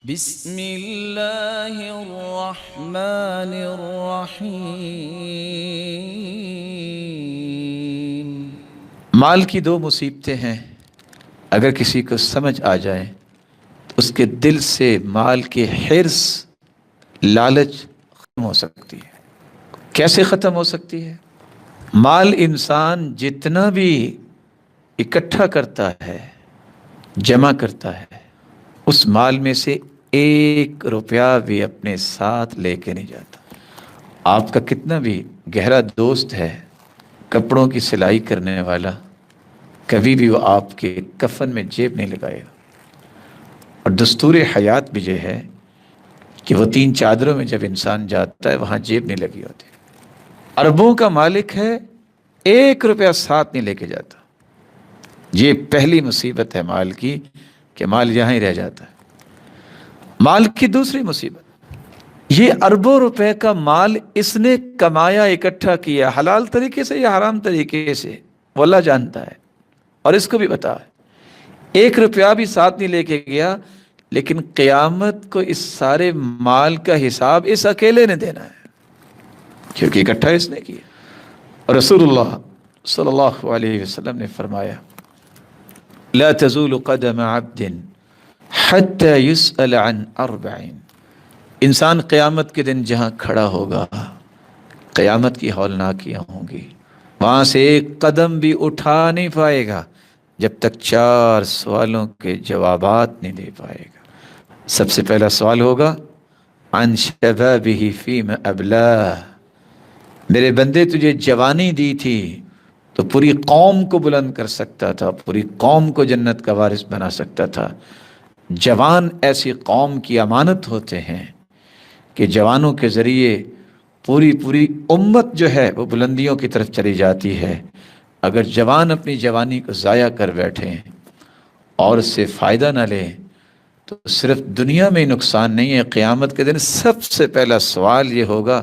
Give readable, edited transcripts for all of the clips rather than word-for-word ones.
بسم اللہ الرحمن الرحیم۔ مال کی دو مصیبتیں ہیں، اگر کسی کو سمجھ آ جائے تو اس کے دل سے مال کے حرص، لالچ ختم ہو سکتی ہے۔ کیسے ختم ہو سکتی ہے؟ مال انسان جتنا بھی اکٹھا کرتا ہے، جمع کرتا ہے، اس مال میں سے 1 روپیہ بھی اپنے ساتھ لے کے نہیں جاتا۔ آپ کا کتنا بھی گہرا دوست ہے، کپڑوں کی سلائی کرنے والا، کبھی بھی وہ آپ کے کفن میں جیب نہیں لگائے گا۔ اور دستور حیات بھی یہ ہے کہ وہ 3 چادروں میں جب انسان جاتا ہے وہاں جیب نہیں لگی ہوتی۔ اربوں کا مالک ہے، 1 روپیہ ساتھ نہیں لے کے جاتا۔ یہ پہلی مصیبت ہے مال کی کہ مال یہاں ہی رہ جاتا ہے۔ مال کی دوسری مصیبت، یہ اربوں روپے کا مال اس نے کمایا، اکٹھا کیا، حلال طریقے سے یا حرام طریقے سے وہ اللہ جانتا ہے، اور اس کو بھی پتا ہے۔ 1 روپیہ بھی ساتھ نہیں لے کے گیا، لیکن قیامت کو اس سارے مال کا حساب اس اکیلے نے دینا ہے، کیونکہ اکٹھا اس نے کیا۔ اور رسول اللہ صلی اللہ علیہ وسلم نے فرمایا، لا تزول قدم عبد حتى يسأل عن 4۔ انسان قیامت کے دن جہاں کھڑا ہوگا، قیامت کی ہولناکیاں ہوں گی، وہاں سے 1 قدم بھی اٹھا نہیں پائے گا جب تک 4 سوالوں کے جوابات نہیں دے پائے گا۔ سب سے پہلا سوال ہوگا عن شبابہ فیما ابلاہ، میرے بندے تجھے جوانی دی تھی تو پوری قوم کو بلند کر سکتا تھا، پوری قوم کو جنت کا وارث بنا سکتا تھا۔ جوان ایسی قوم کی امانت ہوتے ہیں کہ جوانوں کے ذریعے پوری امت جو ہے وہ بلندیوں کی طرف چلی جاتی ہے۔ اگر جوان اپنی جوانی کو ضائع کر بیٹھیں اور اس سے فائدہ نہ لیں تو صرف دنیا میں نقصان نہیں ہے، قیامت کے دن سب سے پہلا سوال یہ ہوگا،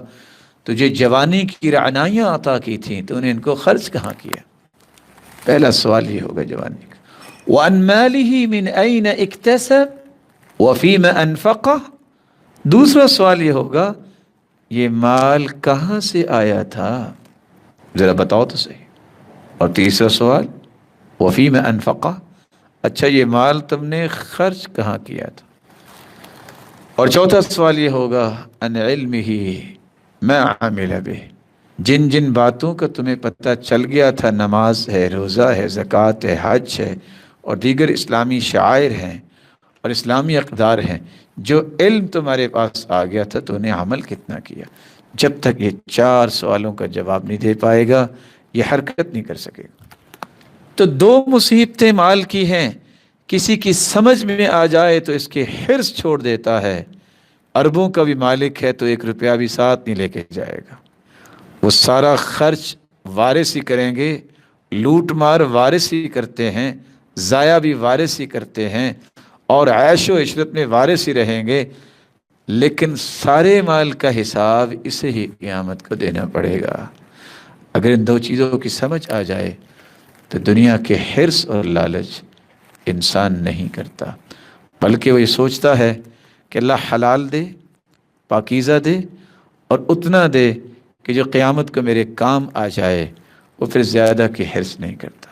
تجھے جوانی کی رعنائیاں عطا کی تھیں تو انہیں ان کو خرچ کہاں کیا؟ پہلا سوال یہ ہوگا جوانی کا۔ وَأَنْ مَالِهِ مِنْ أَيْنَ اكْتَسَبَ وَفِيمَ أَنْفَقَهُ، دوسرا سوال یہ ہوگا یہ مال کہاں سے آیا تھا، ذرا بتاؤ تو صحیح۔ اور تیسرا سوال وَفِيمَ أَنْفَقَهُ، اچھا یہ مال تم نے خرچ کہاں کیا تھا۔ اور چوتھا سوال یہ ہوگا عن علمه ما عمل به، جن جن باتوں کا تمہیں پتہ چل گیا تھا، نماز ہے، روزہ ہے، زکوٰۃ ہے، حج ہے اور دیگر اسلامی شعائر ہیں اور اسلامی اقدار ہیں، جو علم تمہارے پاس آ گیا تھا تو انہیں عمل کتنا کیا۔ جب تک یہ 4 سوالوں کا جواب نہیں دے پائے گا یہ حرکت نہیں کر سکے گا۔ تو 2 مصیبتیں مال کی ہیں، کسی کی سمجھ میں آ جائے تو اس کے حرص چھوڑ دیتا ہے، اربوں کا بھی مالک ہے تو 1 روپیہ بھی ساتھ نہیں لے کے جائے گا، وہ سارا خرچ وارث ہی کریں گے، لوٹ مار وارث ہی کرتے ہیں، ضائع بھی وارث ہی کرتے ہیں، اور عیش و عشرت میں وارث ہی رہیں گے، لیکن سارے مال کا حساب اسے ہی قیامت کو دینا پڑے گا۔ اگر ان 2 چیزوں کی سمجھ آ جائے تو دنیا کے حرص اور لالچ انسان نہیں کرتا، بلکہ وہ یہ سوچتا ہے کہ اللہ حلال دے، پاکیزہ دے، اور اتنا دے کہ جو قیامت کو میرے کام آ جائے، وہ پھر زیادہ کی حرص نہیں کرتا۔